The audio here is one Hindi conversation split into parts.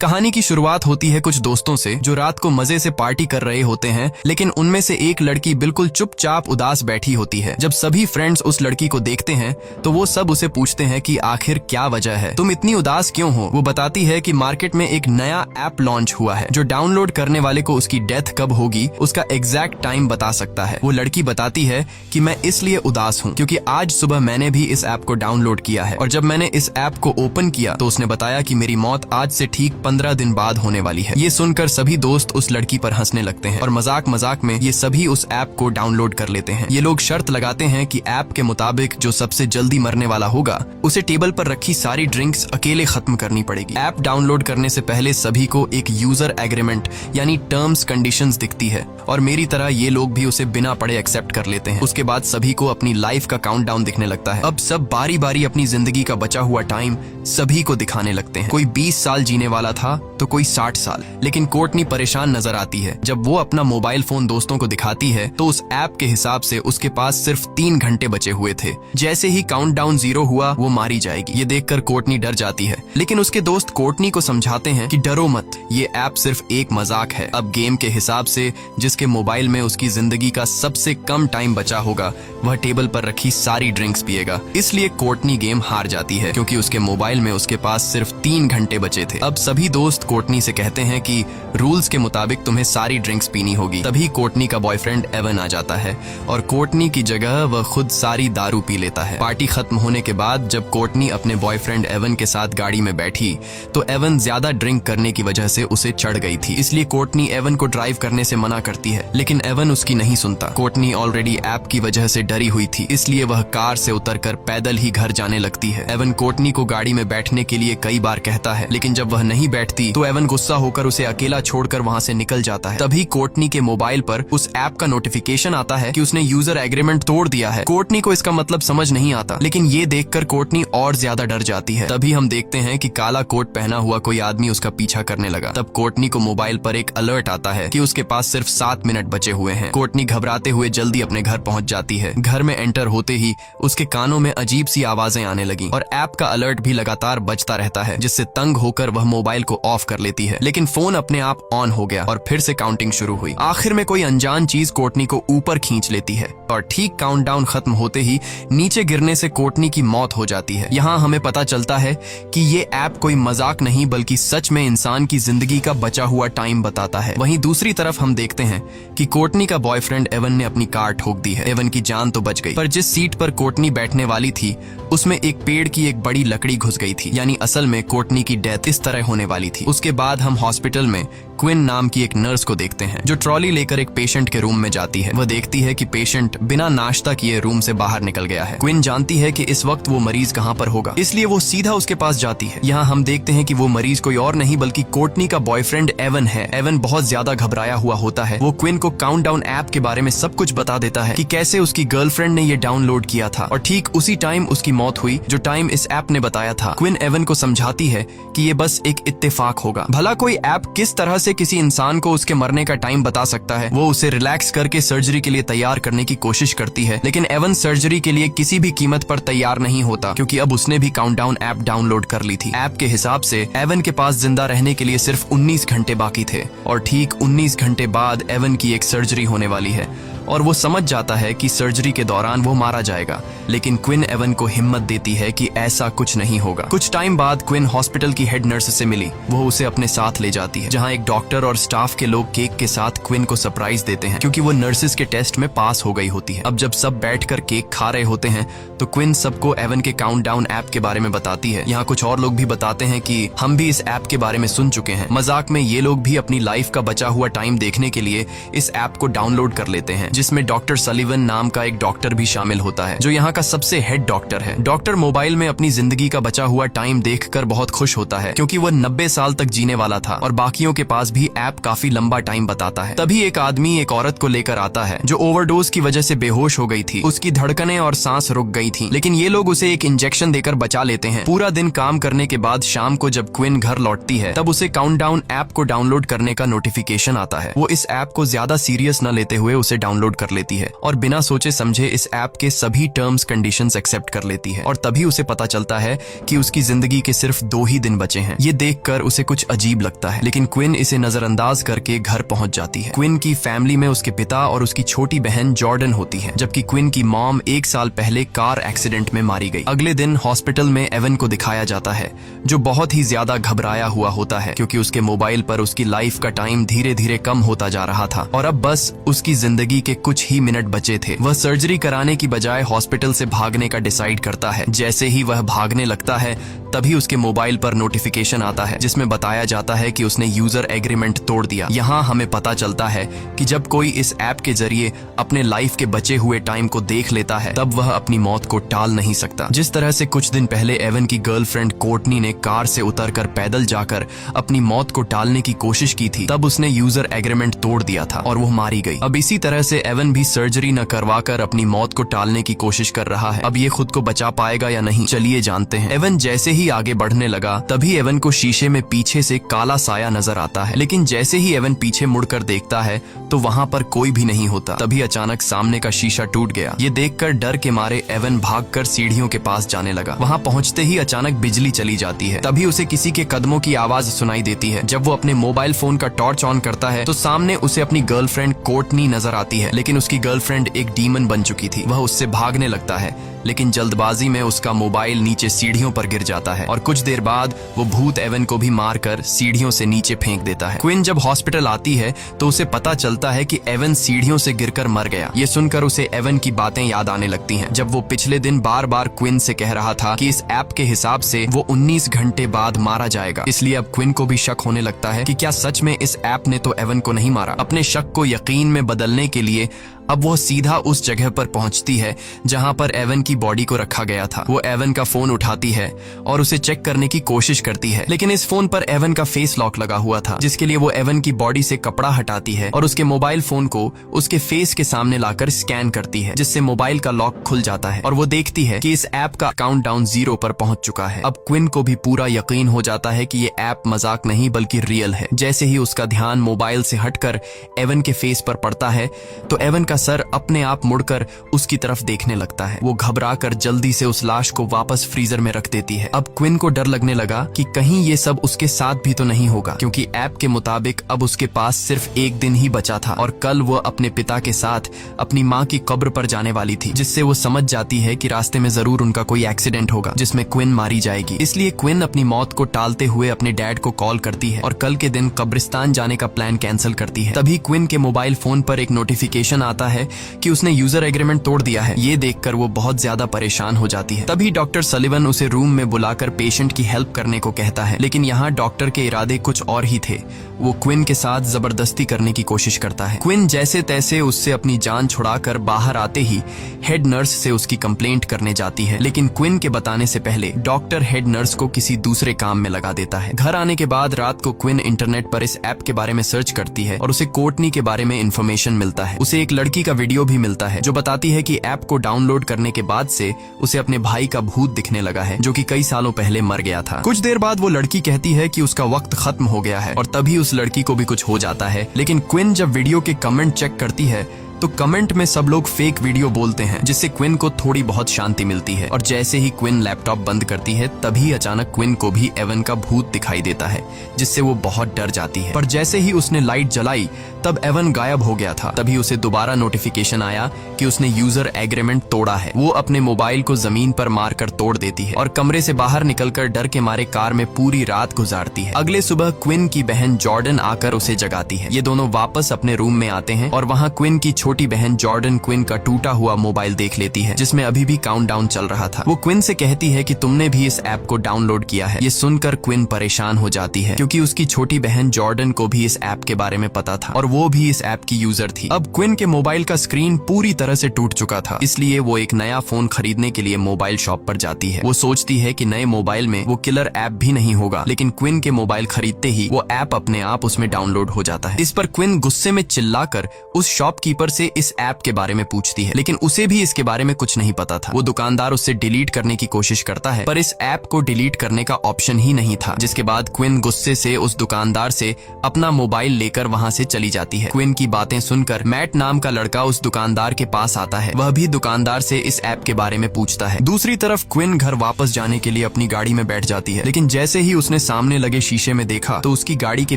कहानी की शुरुआत होती है कुछ दोस्तों से जो रात को मजे से पार्टी कर रहे होते हैं, लेकिन उनमें से एक लड़की बिल्कुल चुपचाप उदास बैठी होती है। जब सभी फ्रेंड्स उस लड़की को देखते हैं तो वो सब उसे पूछते हैं कि आखिर क्या वजह है, तुम इतनी उदास क्यों हो। वो बताती है कि मार्केट में एक नया ऐप लॉन्च हुआ है जो डाउनलोड करने वाले को उसकी डेथ कब होगी उसका एग्जैक्ट टाइम बता सकता है। वो लड़की बताती है कि मैं इसलिए उदास हूँ क्योंकि आज सुबह मैंने भी इस ऐप को डाउनलोड किया है और जब मैंने इस ऐप को ओपन किया तो उसने बताया कि मेरी मौत आज से ठीक 15 दिन बाद होने वाली है। ये सुनकर सभी दोस्त उस लड़की पर हंसने लगते हैं और मजाक मजाक में ये सभी उस ऐप को डाउनलोड कर लेते हैं। ये लोग शर्त लगाते हैं कि ऐप के मुताबिक जो सबसे जल्दी मरने वाला होगा उसे टेबल पर रखी सारी ड्रिंक्स अकेले खत्म करनी पड़ेगी। ऐप डाउनलोड करने से पहले सभी को एक यूजर एग्रीमेंट यानी टर्म्स कंडीशंस दिखती है और मेरी तरह ये लोग भी उसे बिना पढ़े एक्सेप्ट कर लेते हैं। उसके बाद सभी को अपनी लाइफ का काउंटडाउन दिखने लगता है। अब सब बारी बारी अपनी जिंदगी का बचा हुआ टाइम सभी को दिखाने लगते हैं। कोई 20 साल जीने वाला था तो कोई 60 साल। लेकिन कोर्टनी परेशान नजर आती है। जब वो अपना मोबाइल फोन दोस्तों को दिखाती है तो उस ऐप के हिसाब से उसके पास सिर्फ 3 घंटे बचे हुए थे। जैसे ही काउंटडाउन 0 हुआ वो मारी जाएगी। ये देखकर कोर्टनी डर जाती है, लेकिन उसके दोस्त कोर्टनी को समझाते हैं कि डरो मत, ये ऐप सिर्फ एक मजाक है। अब गेम के हिसाब से जिसके मोबाइल में उसकी जिंदगी का सबसे कम टाइम बचा होगा वह टेबल पर रखी सारी ड्रिंक्स पिएगा। इसलिए कोर्टनी गेम हार जाती है क्योंकि उसके मोबाइल में उसके पास सिर्फ 3 घंटे बचे थे। अब सभी दोस्त कोर्टनी से कहते हैं कि रूल्स के मुताबिक तुम्हें सारी ड्रिंक्स पीनी होगी। तभी कोर्टनी का बॉयफ्रेंड एवन आ जाता है और कोर्टनी की जगह वह खुद सारी दारू पी लेता है। पार्टी खत्म होने के बाद जब कोर्टनी अपने बॉयफ्रेंड एवन के साथ गाड़ी में बैठी तो एवन ज्यादा ड्रिंक करने की वजह से उसे चढ़ गई थी। इसलिए कोर्टनी एवन को ड्राइव करने से मना करती है, लेकिन एवन उसकी नहीं सुनता। कोर्टनी ऑलरेडी ऐप की वजह से डरी हुई थी, इसलिए वह कार से उतरकर पैदल ही घर जाने लगती है। एवन कोर्टनी को गाड़ी में बैठने के लिए कई बार कहता है, लेकिन जब वह नहीं बैठती तो एवन गुस्सा होकर उसे अकेला छोड़कर वहां से निकल जाता है। तभी कोर्टनी के मोबाइल पर उस ऐप का नोटिफिकेशन आता है कि उसने यूजर एग्रीमेंट तोड़ दिया है। कोर्टनी को इसका मतलब समझ नहीं आता, लेकिन ये देखकर कोर्टनी और ज्यादा डर जाती है। तभी हम देखते हैं कि काला कोट पहना हुआ कोई आदमी उसका पीछा करने लगा। तब कोर्टनी को मोबाइल पर एक अलर्ट आता है कि उसके पास सिर्फ 7 मिनट बचे हुए हैं। कोर्टनी घबराते हुए जल्दी अपने घर पहुंच जाती है। घर में एंटर होते ही उसके कानों में अजीब सी आवाजें आने लगी और ऐप का अलर्ट भी लगातार बजता रहता है, जिससे तंग होकर वह मोबाइल को ऑफ कर लेती है। लेकिन फोन अपने आप ऑन हो गया और फिर से काउंटिंग शुरू हुई। आखिर में कोई अनजान चीज कोर्टनी को ऊपर खींच लेती है और ठीक काउंटडाउन खत्म होते ही नीचे गिरने से कोर्टनी की मौत हो जाती है। यहाँ हमें पता चलता है कि ये ऐप कोई मजाक नहीं बल्कि सच में इंसान की जिंदगी का बचा हुआ टाइम बताता है। वहीं दूसरी तरफ हम देखते हैं कि कोर्टनी का बॉयफ्रेंड एवन ने अपनी कार ठोक दी है। एवन की जान तो बच गई, पर जिस सीट पर कोर्टनी बैठने वाली थी उसमें एक पेड़ की एक बड़ी लकड़ी घुस गई थी, यानी असल में कोर्टनी की डेथ इस तरह होने वाली थी। उसके बाद हम हॉस्पिटल में क्विन नाम की एक नर्स को देखते हैं जो ट्रॉली लेकर एक पेशेंट के रूम में जाती है। वह देखती है कि पेशेंट बिना नाश्ता किए रूम से बाहर निकल गया है। क्विन जानती है कि इस वक्त वो मरीज कहाँ पर होगा, इसलिए वो सीधा उसके पास जाती है। यहाँ हम देखते हैं कि वो मरीज कोई और नहीं बल्कि कोर्टनी का बॉयफ्रेंड एवन है। एवन बहुत ज्यादा घबराया हुआ होता है। वो क्विन को काउंटडाउन ऐप के बारे में सब कुछ बता देता है कि कैसे उसकी गर्लफ्रेंड ने ये डाउनलोड किया था और ठीक उसी टाइम उसकी मौत हुई जो टाइम इस ऐप ने बताया था। क्विन एवन को समझाती है कि ये बस एक इत्तेफाक होगा। भला कोई ऐप किस तरह से किसी इंसान को उसके मरने का टाइम बता सकता है। वो उसे रिलैक्स करके सर्जरी के लिए तैयार करने की कोशिश करती है, लेकिन एवन सर्जरी के लिए किसी भी कीमत पर तैयार नहीं होता क्योंकि अब उसने भी काउंटडाउन ऐप डाउनलोड कर ली थी। ऐप के हिसाब से एवन के पास जिंदा रहने के लिए सिर्फ 19 घंटे बाकी थे और ठीक 19 घंटे बाद एवन की एक सर्जरी होने वाली है और वो समझ जाता है कि सर्जरी के दौरान वो मारा जाएगा। लेकिन क्विन एवन को हिम्मत देती है कि ऐसा कुछ नहीं होगा। कुछ टाइम बाद क्विन हॉस्पिटल की हेड नर्स से मिली। वो उसे अपने साथ ले जाती है, जहाँ एक डॉक्टर और स्टाफ के लोग केक के साथ क्विन को सरप्राइज देते हैं क्योंकि वो नर्सेज के टेस्ट में पास हो गई होती है। अब जब सब बैठकर केक खा रहे होते हैं तो क्विन सबको एवन के काउंटडाउन ऐप के बारे में बताती है। यहाँ कुछ और लोग भी बताते हैं कि हम भी इस ऐप के बारे में सुन चुके हैं। मजाक में ये लोग भी अपनी लाइफ का बचा हुआ टाइम देखने के लिए इस ऐप को डाउनलोड कर लेते हैं, जिसमें डॉक्टर सलीवन नाम का एक डॉक्टर भी शामिल होता है जो यहाँ का सबसे हेड डॉक्टर है। डॉक्टर मोबाइल में अपनी जिंदगी का बचा हुआ टाइम देखकर बहुत खुश होता है क्योंकि वह 90 साल तक जीने वाला था और बाकियों के पास भी ऐप काफी लंबा टाइम बताता है। तभी एक आदमी एक औरत को लेकर आता है जो ओवरडोज की वजह से बेहोश हो गई थी। उसकी धड़कनें और सांस रुक गई थी, लेकिन ये लोग उसे एक इंजेक्शन देकर बचा लेते हैं। पूरा दिन काम करने के बाद शाम को जब क्विन घर लौटती है तब उसे काउंटडाउन ऐप को डाउनलोड करने का नोटिफिकेशन आता है। वो इस ऐप को ज्यादा सीरियस न लेते हुए उसे डाउनलोड डाउनलोड कर लेती है और बिना सोचे समझे इस ऐप के सभी टर्म्स कंडीशंस एक्सेप्ट कर लेती है। और तभी उसे पता चलता है कि उसकी जिंदगी के सिर्फ 2 ही दिन बचे हैं। ये देखकर उसे कुछ अजीब लगता है, लेकिन क्विन इसे नजरअंदाज करके घर पहुंच जाती है। क्विन की फैमिली में उसके पिता और उसकी छोटी बहन जॉर्डन होती है, जबकि क्विन की मॉम 1 साल पहले कार एक्सीडेंट में मारी गई। अगले दिन हॉस्पिटल में एवन को दिखाया जाता है, जो बहुत ही ज्यादा घबराया हुआ होता है क्योंकि उसके मोबाइल पर उसकी लाइफ का टाइम धीरे धीरे कम होता जा रहा था और अब बस उसकी जिंदगी के कुछ ही मिनट बचे थे। वह सर्जरी कराने की बजाय हॉस्पिटल से भागने का डिसाइड करता है। जैसे ही वह भागने लगता है तभी उसके मोबाइल पर नोटिफिकेशन आता है जिसमें बताया जाता है कि उसने यूजर एग्रीमेंट तोड़ दिया। यहाँ हमें पता चलता है कि जब कोई इस ऐप के जरिए अपने लाइफ के बचे हुए टाइम को देख लेता है तब वह अपनी मौत को टाल नहीं सकता। जिस तरह से कुछ दिन पहले एवन की गर्लफ्रेंड कोर्टनी ने कार से उतरकर पैदल जाकर अपनी मौत को टालने की कोशिश की थी, तब उसने यूजर एग्रीमेंट तोड़ दिया था और वो मारी गई। अब इसी तरह से एवन भी सर्जरी न करवाकर अपनी मौत को टालने की कोशिश कर रहा है। अब ये खुद को बचा पाएगा या नहीं, चलिए जानते हैं। एवन जैसे ही आगे बढ़ने लगा तभी एवन को शीशे में पीछे से काला साया नजर आता है, लेकिन जैसे ही एवन पीछे मुड़कर देखता है तो वहाँ पर कोई भी नहीं होता। तभी अचानक सामने का शीशा टूट गया। ये देखकर डर के मारे एवन भागकर सीढ़ियों के पास जाने लगा। वहाँ पहुँचते ही अचानक बिजली चली जाती है। तभी उसे किसी के कदमों की आवाज सुनाई देती है। जब वो अपने मोबाइल फोन का टॉर्च ऑन करता है तो सामने उसे अपनी गर्लफ्रेंड कोर्टनी नजर आती है, लेकिन उसकी गर्लफ्रेंड एक डीमन बन चुकी थी। वह उससे भागने लगता है, लेकिन जल्दबाजी में उसका मोबाइल नीचे सीढ़ियों पर गिर जाता है और कुछ देर बाद वो भूत एवन को भी मारकर सीढ़ियों से नीचे फेंक देता है। क्विन जब हॉस्पिटल आती है तो उसे पता चलता है कि एवन सीढ़ियों से गिरकर मर गया। ये सुनकर उसे एवन की बातें याद आने लगती हैं, जब वो पिछले दिन बार बार क्विन से कह रहा था कि इस ऐप के हिसाब से वो 19 घंटे बाद मारा जाएगा। इसलिए अब क्विन को भी शक होने लगता है कि क्या सच में इस ऐप ने तो एवन को नहीं मारा। अपने शक को यकीन में बदलने के लिए अब वो सीधा उस जगह पर पहुंचती है जहां पर एवन की बॉडी को रखा गया था। वो एवन का फोन उठाती है और उसे चेक करने की कोशिश करती है, लेकिन इस फोन पर एवन का फेस लॉक लगा हुआ था, जिसके लिए वो एवन की बॉडी से कपड़ा हटाती है और उसके मोबाइल फोन को उसके फेस के सामने लाकर स्कैन करती है, जिससे मोबाइल का लॉक खुल जाता है और वो देखती है कि इस ऐप का काउंटडाउन 0 पर पहुंच चुका है। अब क्विन को भी पूरा यकीन हो जाता है कि ये ऐप मजाक नहीं बल्कि रियल है। जैसे ही उसका ध्यान मोबाइल से हटकर एवन के फेस पर पड़ता है तो एवन का सर अपने आप मुड़कर उसकी तरफ देखने लगता है। वो घबराकर जल्दी से उस लाश को वापस फ्रीजर में रख देती है। अब क्विन को डर लगने लगा कि कहीं ये सब उसके साथ भी तो नहीं होगा, क्योंकि ऐप के मुताबिक अब उसके पास सिर्फ 1 दिन ही बचा था और कल वो अपने पिता के साथ अपनी माँ की कब्र पर जाने वाली थी, जिससे वो समझ जाती है कि रास्ते में जरूर उनका कोई एक्सीडेंट होगा जिसमें क्विन मारी जाएगी। इसलिए क्विन अपनी मौत को टालते हुए अपने डैड को कॉल करती है और कल के दिन कब्रिस्तान जाने का प्लान कैंसिल करती है। तभी क्विन के मोबाइल फोन पर एक नोटिफिकेशन आता है कि उसने यूजर एग्रीमेंट तोड़ दिया है। ये देखकर वो बहुत ज्यादा परेशान हो जाती है। तभी डॉक्टर सलिवन उसे रूम में बुलाकर पेशेंट की हेल्प करने को कहता है, लेकिन यहाँ डॉक्टर के इरादे कुछ और ही थे। वो क्विन के साथ जबरदस्ती करने की कोशिश करता है। क्विन जैसे तैसे उससे अपनी जान छुड़ाकर बाहर आते ही हेड नर्स से उसकी कंप्लेंट करने जाती है, लेकिन क्विन के बताने से पहले डॉक्टर हेड नर्स को किसी दूसरे काम में लगा देता है। घर आने के बाद रात को क्विन इंटरनेट पर इस ऐप के बारे में सर्च करती है और उसे कोर्टनी के बारे में इंफॉर्मेशन मिलता है। उसे एक लड़की का वीडियो भी मिलता है जो बताती है कि ऐप को डाउनलोड करने के बाद से उसे अपने भाई का भूत दिखने लगा है, जो कि कई सालों पहले मर गया था। कुछ देर बाद वो लड़की कहती है कि उसका वक्त खत्म हो गया है और तभी उस लड़की को भी कुछ हो जाता है। लेकिन क्विन जब वीडियो के कमेंट चेक करती है तो कमेंट में सब लोग फेक वीडियो बोलते हैं, जिससे क्विन को थोड़ी बहुत शांति मिलती है। और जैसे ही क्विन लैपटॉप बंद करती है तभी अचानक क्विन को भी एवन का भूत दिखाई देता है, जिससे वो बहुत डर जाती है। पर जैसे ही उसने लाइट जलाई तब एवन गायब हो गया था। तभी उसे दोबारा नोटिफिकेशन आया कि उसने यूजर एग्रीमेंट तोड़ा है। वो अपने मोबाइल को जमीन पर मारकर तोड़ देती है और कमरे से बाहर निकलकर डर के मारे कार में पूरी रात गुजारती है। अगले सुबह क्विन की बहन जॉर्डन आकर उसे जगाती है। ये दोनों वापस अपने रूम में आते हैं और वहाँ क्विन की छोटी बहन जॉर्डन क्विन का टूटा हुआ मोबाइल देख लेती है, जिसमें अभी भी काउंटडाउन चल रहा था। वो क्विन से कहती है कि तुमने भी इस ऐप को डाउनलोड किया है। ये सुनकर क्विन परेशान हो जाती है, क्योंकि उसकी छोटी बहन जॉर्डन को भी इस ऐप के बारे में पता था और वो भी इस ऐप की यूजर थी। अब क्विन के मोबाइल का स्क्रीन पूरी तरह से टूट चुका था, इसलिए वो एक नया फोन खरीदने के लिए मोबाइल शॉप पर जाती है। वो सोचती है कि नए मोबाइल में वो किलर ऐप भी नहीं होगा, लेकिन क्विन के मोबाइल खरीदते ही वो ऐप अपने आप उसमें डाउनलोड हो जाता है। इस पर क्विन गुस्से में चिल्लाकर उस शॉपकीपर से इस ऐप के बारे में पूछती है, लेकिन उसे भी इसके बारे में कुछ नहीं पता था। वो दुकानदार उससे डिलीट करने की कोशिश करता है, पर इस ऐप को डिलीट करने का ऑप्शन ही नहीं था। जिसके बाद क्विन गुस्से से उस दुकानदार से अपना मोबाइल लेकर वहां से चली जाती है। क्विन की बातें सुनकर मैट नाम का लड़का उस दुकानदार के पास आता है। वह भी दुकानदार से इस ऐप के बारे में पूछता है। दूसरी तरफ क्विन घर वापस जाने के लिए अपनी गाड़ी में बैठ जाती है, लेकिन जैसे ही उसने सामने लगे शीशे में देखा तो उसकी गाड़ी के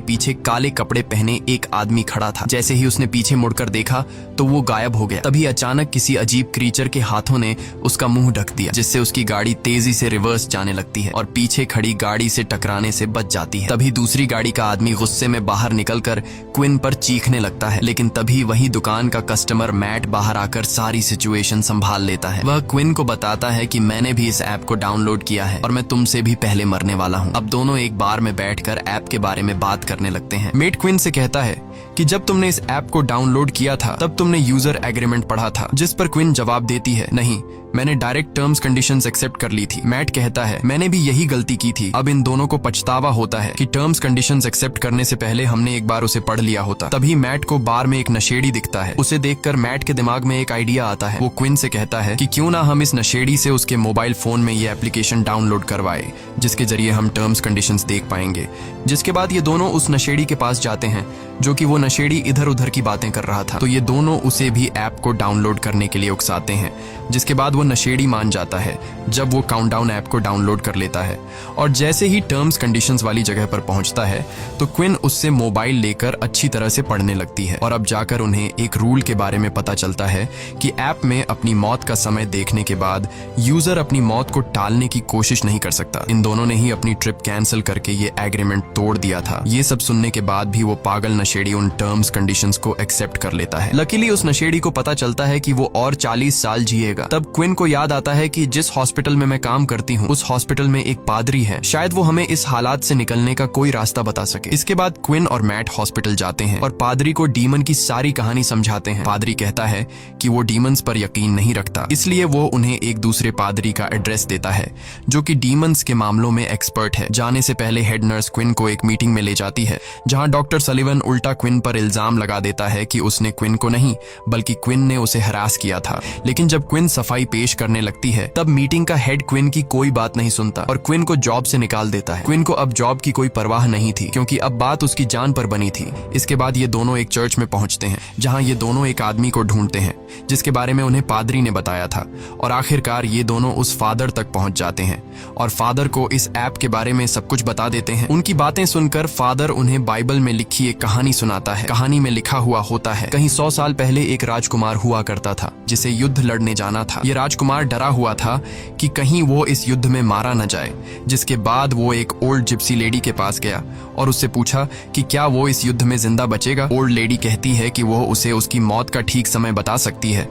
पीछे काले कपड़े पहने एक आदमी खड़ा था। जैसे ही उसने पीछे मुड़कर देखा तो वो गायब हो गया। तभी अचानक किसी अजीब क्रीचर के हाथों ने उसका मुंह ढक दिया, जिससे उसकी गाड़ी तेजी से रिवर्स जाने लगती है और पीछे खड़ी गाड़ी से टकराने से बच जाती है। तभी दूसरी गाड़ी का आदमी गुस्से में बाहर निकलकर क्विन पर चीखने लगता है, लेकिन तभी वही दुकान का कस्टमर मैट बाहर आकर सारी सिचुएशन संभाल लेता है। वह क्विन को बताता है कि मैंने भी इस ऐप को डाउनलोड किया है और मैं तुमसे भी पहले मरने वाला हूँ। अब दोनों एक बार में बैठकर ऐप के बारे में बात करने लगते हैं। मेट क्विन से कहता है कि जब तुमने इस ऐप को डाउनलोड किया था तब तुमने यूजर एग्रीमेंट पढ़ा था, जिस पर क्विन जवाब देती है, नहीं, मैंने डायरेक्ट टर्म्स कंडीशंस एक्सेप्ट कर ली थी। मैट कहता है, मैंने भी यही गलती की थी। अब इन दोनों को पछतावा होता है कि टर्म्स कंडीशंस एक्सेप्ट करने से पहले हमने एक बार उसे पढ़ लिया होता। तभी मैट को बार में एक नशेड़ी दिखता है। उसे देखकर मैट के दिमाग में एक आइडिया आता है। वो क्विन से कहता है कि क्यों ना हम इस नशेड़ी से उसके मोबाइल फोन में ये एप्लीकेशन डाउनलोड करवाए, जिसके जरिए हम टर्म्स कंडीशंस देख पाएंगे। जिसके बाद ये दोनों उस नशेड़ी के पास जाते हैं, जो कि वो नशेड़ी इधर उधर की बातें कर रहा था। तो ये दोनों उसे भी ऐप को डाउनलोड करने के लिए उकसाते हैं, जिसके बाद वो नशेड़ी मान जाता है जब वो काउंटडाउन ऐप को डाउनलोड कर लेता है। और जैसे ही टर्म्स कंडीशंस वाली जगह पर पहुंचता है तो क्विन उससे मोबाइल लेकर अच्छी तरह से पढ़ने लगती है। और अब जाकर उन्हें एक रूल के बारे में पता चलता है कि ऐप में अपनी मौत का समय देखने के बाद यूजर अपनी मौत को टालने की कोशिश नहीं कर सकता। इन दोनों ने ही अपनी ट्रिप कैंसिल करके ये एग्रीमेंट तोड़ दिया था। ये सब सुनने के बाद भी वो पागल नशेड़ी उन टर्म्स कंडीशंस को एक्सेप्ट कर लेता है। लकीली उस नशेड़ी को पता चलता है कि वो और 40 साल जिएगा। तब क्विन को याद आता है कि जिस हॉस्पिटल में मैं काम करती हूँ उस हॉस्पिटल में एक पादरी है, शायद वो हमें इस हालात से निकलने का कोई रास्ता बता सके। इसके बाद क्विन और मैट हॉस्पिटल जाते हैं और पादरी को डीमन की सारी कहानी समझाते हैं। पादरी कहता है कि वो डीमंस पर यकीन नहीं रखता, इसलिए वो उन्हें एक दूसरे पादरी का एड्रेस देता है जो कि डीमंस के मामलों में एक्सपर्ट है। जाने से पहले हेड नर्स क्विन को एक मीटिंग में ले जाती है, जहाँ डॉक्टर सलिवन उल्टा क्विन पर इल्जाम लगा देता है कि उसने क्विन को नहीं बल्कि क्विन ने उसे हरास किया था। लेकिन जब क्विन सफाई पेश करने लगती है तब मीटिंग का हेड क्विन की कोई बात नहीं सुनता और क्विन को जॉब से निकाल देता है। क्विन को अब जॉब की कोई परवाह नहीं थी, क्योंकि अब बात उसकी जान पर बनी थी। इसके बाद ये दोनों एक चर्च में पहुंचते हैं, जहां ये दोनों एक आदमी को ढूंढते हैं जिसके बारे में उन्हें पादरी ने बताया था। और आखिरकार ये दोनों उस फादर तक पहुंच जाते हैं और फादर को इस ऐप के बारे में सब कुछ बता देते हैं। उनकी बातें सुनकर फादर उन्हें बाइबल में लिखी एक कहानी सुनाता है। कहानी में लिखा हुआ होता है, कहीं 100 साल पहले एक राजकुमार हुआ करता था जिसे युद्ध लड़ने जाना था। ये राजकुमार डरा हुआ था कि कहीं वो इस युद्ध में मारा न जाए। जिसके बाद वो एक ओल्ड जिप्सी लेडी के पास गया और उससे पूछा कि क्या वो इस युद्ध में जिंदा बचेगा। ओल्ड लेडी कहती है कि वो उसे उसकी मौत का ठीक समय बता सकती है,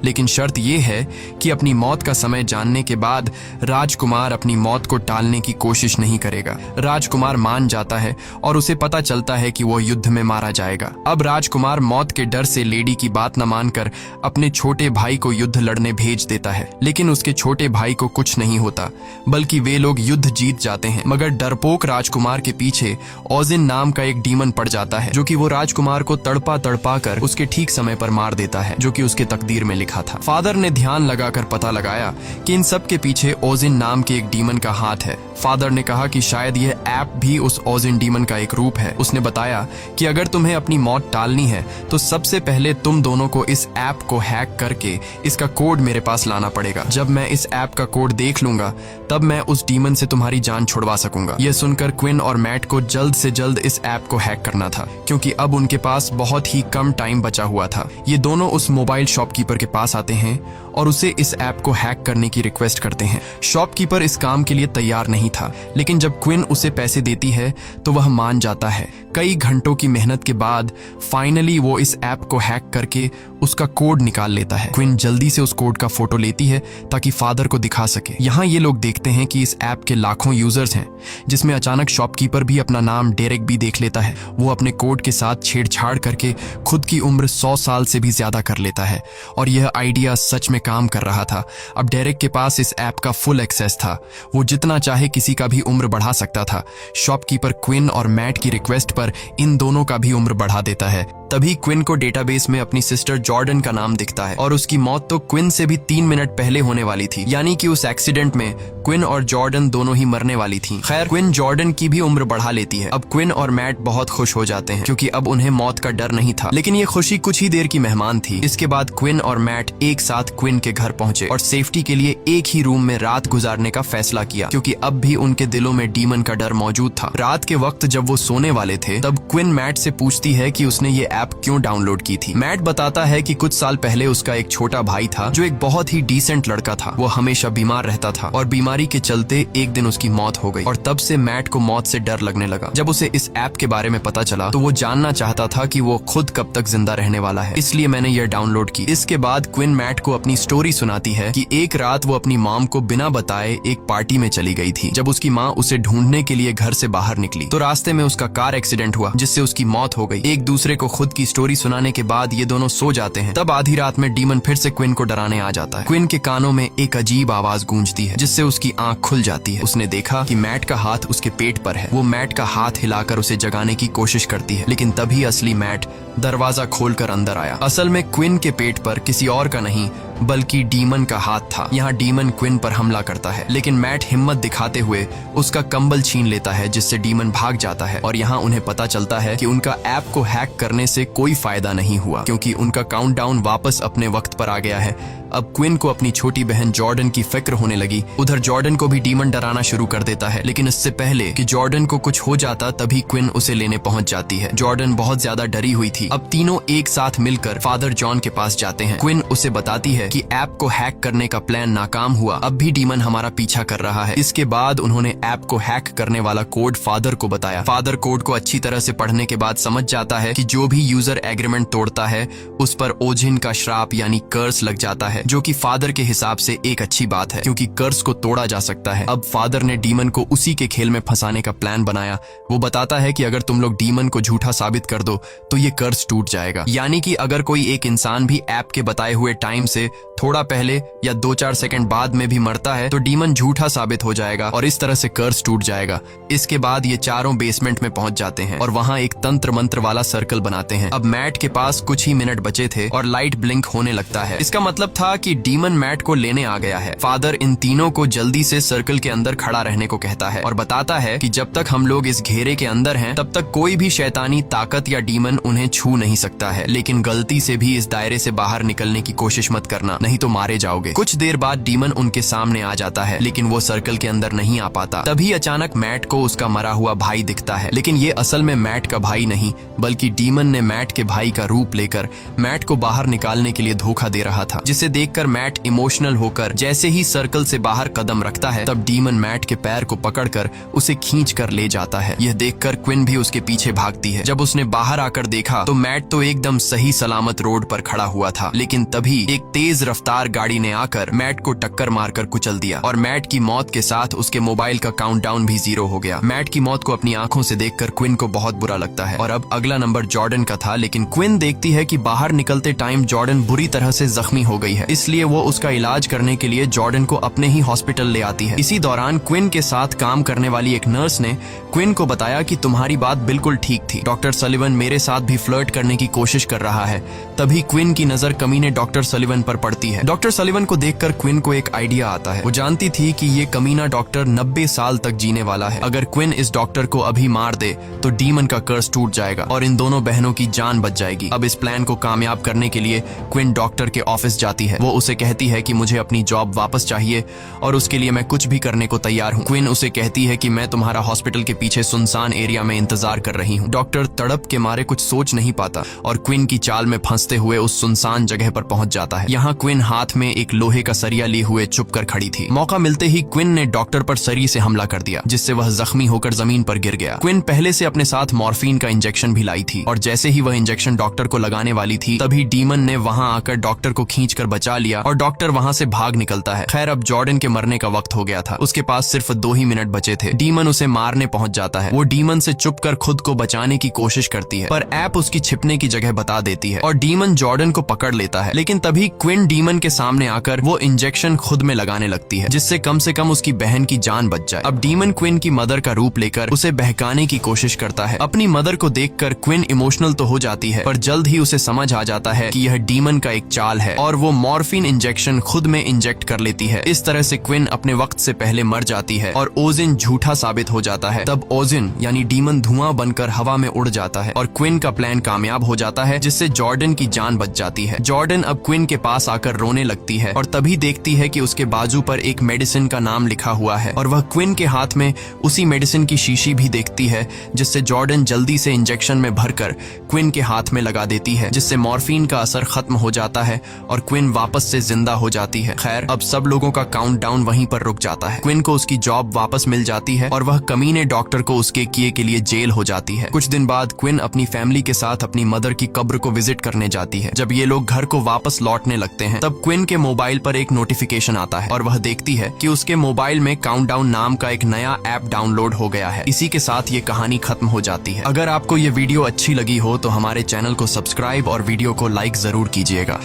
लेकिन शर्त ये है कि अपनी मौत का समय जानने के बाद राजकुमार अपनी मौत को टालने की कोशिश नहीं करेगा। राजकुमार मान जाता है और उसे पता चलता है कि वो युद्ध में मारा जाएगा। अब राजकुमार मौत के डर से लेडी की बात न मानकर अपने छोटे भाई को युद्ध लड़ने भेज देता है, लेकिन उसके छोटे भाई को कुछ नहीं होता, बल्कि वे लोग युद्ध जीत जाते हैं। मगर डरपोक राजकुमार के पीछे ओजिन नाम का एक डीमन पड़ जाता है, जो कि वो राजकुमार को तड़पा तड़पा कर उसके ठीक समय पर मार देता है, जो कि उसके तकदीर में लिखा था। फादर ने ध्यान लगाकर पता लगाया कि इन सब के पीछे ओजिन नाम के एक डीमन का हाथ है। फादर ने कहा कि शायद ये ऐप भी उस ओजिन डीमन का एक रूप है। उसने बताया कि अगर तुम्हें अपनी मौत टालनी है तो सबसे पहले तुम दोनों को इस ऐप को हैक करके इसका कोड मेरे पास लाना पड़ेगा। जब मैं इस ऐप का कोड देख लूंगा तब मैं उस डीमन से तुम्हारी जान छुड़वा सकूंगा। यह सुनकर क्विन और मैट को जल्द से जल्द इस ऐप को हैक करना था, क्योंकि अब उनके पास बहुत ही कम टाइम बचा हुआ था। ये दोनों उस मोबाइल शॉपकीपर के पास आते हैं और उसे इस ऐप को हैक करने की रिक्वेस्ट करते हैं। शॉपकीपर इस काम के लिए तैयार नहीं था, लेकिन जब क्विन उसे पैसे देती है तो वह मान जाता है। कई घंटों की मेहनत के बाद फाइनली वो इस ऐप को हैक करके उसका कोड निकाल लेता है। क्विन जल्दी से उस कोड का फोटो लेती है ताकि फादर को दिखा सके। यहाँ ये लोग देखते हैं कि इस ऐप के लाखों यूजर्स हैं, जिसमें अचानक शॉपकीपर भी अपना नाम डेरेक भी देख लेता है। वो अपने कोड के साथ छेड़छाड़ करके खुद की उम्र 100 साल से भी ज्यादा कर लेता है और यह आइडिया सच में काम कर रहा था। अब डेरेक के पास इस ऐप का फुल एक्सेस था। वो जितना चाहे किसी का भी उम्र बढ़ा सकता था। शॉपकीपर क्विन और मैट की रिक्वेस्ट पर इन दोनों का भी उम्र बढ़ा देता है। तभी क्विन को डेटाबेस में अपनी सिस्टर जॉर्डन का नाम दिखता है और उसकी मौत तो क्विन से भी 3 मिनट पहले होने वाली थी, यानी कि उस एक्सीडेंट में क्विन और जॉर्डन दोनों ही मरने वाली थी। खैर, क्विन जॉर्डन की भी उम्र बढ़ा लेती है। अब क्विन और मैट बहुत खुश हो जाते हैं क्योंकि अब उन्हें मौत का डर नहीं था। लेकिन ये खुशी कुछ ही देर की मेहमान थी। इसके बाद क्विन और मैट एक साथ क्विन के घर पहुंचे और सेफ्टी के लिए एक ही रूम में रात गुजारने का फैसला किया, क्योंकि अब भी उनके दिलों में डीमन का डर मौजूद था। रात के वक्त जब वो सोने वाले थे तब क्विन मैट से पूछती है कि उसने ये ऐप क्यों डाउनलोड की थी। मैट बताता है कि कुछ साल पहले उसका एक छोटा भाई था जो एक बहुत ही डिसेंट लड़का था। वो हमेशा बीमार रहता था और बीमारी के चलते एक दिन उसकी मौत हो गई और तब से मैट को मौत से डर लगने लगा। जब उसे इस ऐप के बारे में पता चला तो वो जानना चाहता था कि वो खुद कब तक जिंदा रहने वाला है, इसलिए मैंने यह डाउनलोड की। इसके बाद क्विन मैट को अपनी स्टोरी सुनाती है कि एक रात वो अपनी मॉम को बिना बताए एक पार्टी में चली गई थी। जब उसकी माँ उसे ढूंढने के लिए घर से बाहर निकली तो रास्ते में उसका कार एक्सीडेंट हुआ जिससे उसकी मौत हो गई। एक दूसरे को खुद की स्टोरी सुनाने के बाद ये दोनों सो जाते हैं। तब आधी रात में डीमन फिर से क्विन को डराने आ जाता है। क्विन के कानों में एक अजीब आवाज गूंजती है जिससे उसकी आंख खुल जाती है। उसने देखा कि मैट का हाथ उसके पेट पर है। वो मैट का हाथ हिलाकर उसे जगाने की कोशिश करती है, लेकिन तभी असली मैट दरवाजा खोलकर अंदर आया। असल में क्विन के पेट पर किसी और का नहीं बल्कि डीमन का हाथ था। यहाँ डीमन क्विन पर हमला करता है, लेकिन मैट हिम्मत दिखाते हुए उसका कंबल छीन लेता है जिससे डीमन भाग जाता है। और यहाँ उन्हें पता चलता है कि उनका ऐप को हैक करने से कोई फायदा नहीं हुआ क्योंकि उनका काउंटडाउन वापस अपने वक्त पर आ गया है। अब क्विन को अपनी छोटी बहन जॉर्डन की फिक्र होने लगी। उधर जॉर्डन को भी डीमन डराना शुरू कर देता है, लेकिन इससे पहले कि जॉर्डन को कुछ हो जाता तभी क्विन उसे लेने पहुंच जाती है। जॉर्डन बहुत ज्यादा डरी हुई थी। अब तीनों एक साथ मिलकर फादर जॉन के पास जाते हैं। क्विन उसे बताती है कि ऐप को हैक करने का प्लान नाकाम हुआ, अब भी डीमन हमारा पीछा कर रहा है। इसके बाद उन्होंने ऐप को हैक करने वाला कोड फादर को बताया। फादर कोड को अच्छी तरह से पढ़ने के बाद समझ जाता है कि जो भी यूजर एग्रीमेंट तोड़ता है उस पर ओझिन का श्राप यानी कर्स लग जाता है, जो कि फादर के हिसाब से एक अच्छी बात है क्योंकि कर्स को तोड़ा जा सकता है। अब फादर ने डीमन को उसी के खेल में फंसाने का प्लान बनाया। वो बताता है कि अगर तुम लोग डीमन को झूठा साबित कर दो तो ये कर्स टूट जाएगा, यानी कि अगर कोई एक इंसान भी ऐप के बताए हुए टाइम से थोड़ा पहले या 2-4 सेकंड बाद में भी मरता है तो डीमन झूठा साबित हो जाएगा और इस तरह से कर्स टूट जाएगा। इसके बाद ये चारों बेसमेंट में पहुंच जाते हैं और वहां एक तंत्र मंत्र वाला सर्कल बनाते हैं। अब मैट के पास कुछ ही मिनट बचे थे और लाइट ब्लिंक होने लगता है। इसका मतलब था कि डीमन मैट को लेने आ गया है। फादर इन तीनों को जल्दी से सर्कल के अंदर खड़ा रहने को कहता है और बताता है कि जब तक हम लोग इस घेरे के अंदर हैं तब तक कोई भी शैतानी ताकत या डीमन उन्हें छू नहीं सकता है, लेकिन गलती से भी इस दायरे से बाहर निकलने की कोशिश मत करना, नहीं तो मारे जाओगे। कुछ देर बाद डीमन उनके सामने आ जाता है, लेकिन वो सर्कल के अंदर नहीं आ पाता। तभी अचानक मैट को उसका मरा हुआ भाई दिखता है, लेकिन ये असल में मैट का भाई नहीं बल्कि डीमन ने मैट के भाई का रूप लेकर मैट को बाहर निकालने के लिए धोखा दे रहा था, जिसे देखकर मैट इमोशनल होकर जैसे ही सर्कल से बाहर कदम रखता है तब डीमन मैट के पैर को पकड़कर उसे खींच कर ले जाता है। यह देखकर क्विन भी उसके पीछे भागती है। जब उसने बाहर आकर देखा तो मैट तो एकदम सही सलामत रोड पर खड़ा हुआ था, लेकिन तभी एक तेज रफ्तार गाड़ी ने आकर मैट को टक्कर मारकर कुचल दिया और मैट की मौत के साथ उसके मोबाइल का काउंटडाउन भी 0 हो गया। मैट की मौत को अपनी आंखों से देखकर क्विन को बहुत बुरा लगता है और अब अगला नंबर जॉर्डन का था, लेकिन क्विन देखती है कि बाहर निकलते टाइम जॉर्डन बुरी तरह से जख्मी हो गई है, इसलिए वो उसका इलाज करने के लिए जॉर्डन को अपने ही हॉस्पिटल ले आती है। इसी दौरान क्विन के साथ काम करने वाली एक नर्स ने क्विन को बताया कि तुम्हारी बात बिल्कुल ठीक थी, डॉक्टर सलिवन मेरे साथ भी फ्लर्ट करने की कोशिश कर रहा है। तभी क्विन की नजर कमीने डॉक्टर सलिवन पर पड़ती है। डॉक्टर सलिवन को देखकर क्विन को एक आइडिया आता है। वो जानती थी कि ये कमीना डॉक्टर 90 साल तक जीने वाला है। अगर क्विन इस डॉक्टर को अभी मार दे तो डीमन का कर्स टूट जाएगा और इन दोनों बहनों की जान बच जाएगी। अब इस प्लान को कामयाब करने के लिए क्विन डॉक्टर के ऑफिस जाती है। वो उसे कहती है कि मुझे अपनी जॉब वापस चाहिए और उसके लिए मैं कुछ भी करने को तैयार हूँ। क्विन उसे कहती है कि मैं तुम्हारा हॉस्पिटल के पीछे सुनसान एरिया में इंतजार कर रही हूँ। डॉक्टर तड़प के मारे कुछ सोच नहीं पाता और क्विन की चाल में फंसते हुए उस सुनसान जगह पर पहुंच जाता है। यहाँ क्विन क्विन हाथ में एक लोहे का सरिया लिए हुए चुप कर खड़ी थी। मौका मिलते ही क्विन ने डॉक्टर पर सरी से हमला कर दिया, जिससे वह जख्मी होकर जमीन पर गिर गया। क्विन पहले से अपने साथ मॉर्फिन का इंजेक्शन भी लाई थी और जैसे ही वह इंजेक्शन डॉक्टर को लगाने वाली थी तभी डीमन ने वहां आकर डॉक्टर को खींचकर बचा लिया और डॉक्टर वहां से भाग निकलता है। खैर, अब जॉर्डन के मरने का वक्त हो गया था। उसके पास सिर्फ 2 ही मिनट बचे थे। डीमन उसे मारने पहुंच जाता है। वो डीमन से चुपकर खुद को बचाने की कोशिश करती है, पर ऐप उसकी छिपने की जगह बता देती है और डीमन जॉर्डन को पकड़ लेता है। लेकिन तभी क्विन डीमन के सामने आकर वो इंजेक्शन खुद में लगाने लगती है, जिससे कम से कम उसकी बहन की जान बच जाए। अब डीमन क्विन की मदर का रूप लेकर उसे बहकाने की कोशिश करता है। अपनी मदर को देखकर क्विन इमोशनल तो हो जाती है, पर जल्द ही उसे समझ आ जाता है कि यह डीमन का एक चाल है और वो मॉर्फिन इंजेक्शन खुद में इंजेक्ट कर लेती है। इस तरह से क्विन अपने वक्त से पहले मर जाती है और ओजिन झूठा साबित हो जाता है। तब ओजिन यानी डीमन धुआं बनकर हवा में उड़ जाता है और क्विन का प्लान कामयाब हो जाता है, जिससे जॉर्डन की जान बच जाती है। जॉर्डन अब क्विन के पास आकर रोने लगती है और तभी देखती है कि उसके बाजू पर एक मेडिसिन का नाम लिखा हुआ है और वह क्विन के हाथ में उसी मेडिसिन की शीशी भी देखती है, जिससे जॉर्डन जल्दी से इंजेक्शन में भरकर क्विन के हाथ में लगा देती है, जिससे मॉर्फिन का असर खत्म हो जाता है और क्विन वापस से जिंदा हो जाती है। खैर, अब सब लोगों का काउंटडाउन वहीं पर रुक जाता है। क्विन को उसकी जॉब वापस मिल जाती है और वह कमीने डॉक्टर को उसके किए के लिए जेल हो जाती है। कुछ दिन बाद क्विन अपनी फैमिली के साथ अपनी मदर की कब्र को विजिट करने जाती है। जब ये लोग घर को वापस लौटने लगते हैं तब क्विन के मोबाइल पर एक नोटिफिकेशन आता है और वह देखती है कि उसके मोबाइल में काउंटडाउन नाम का एक नया ऐप डाउनलोड हो गया है। इसी के साथ ये कहानी खत्म हो जाती है। अगर आपको ये वीडियो अच्छी लगी हो तो हमारे चैनल को सब्सक्राइब और वीडियो को लाइक जरूर कीजिएगा।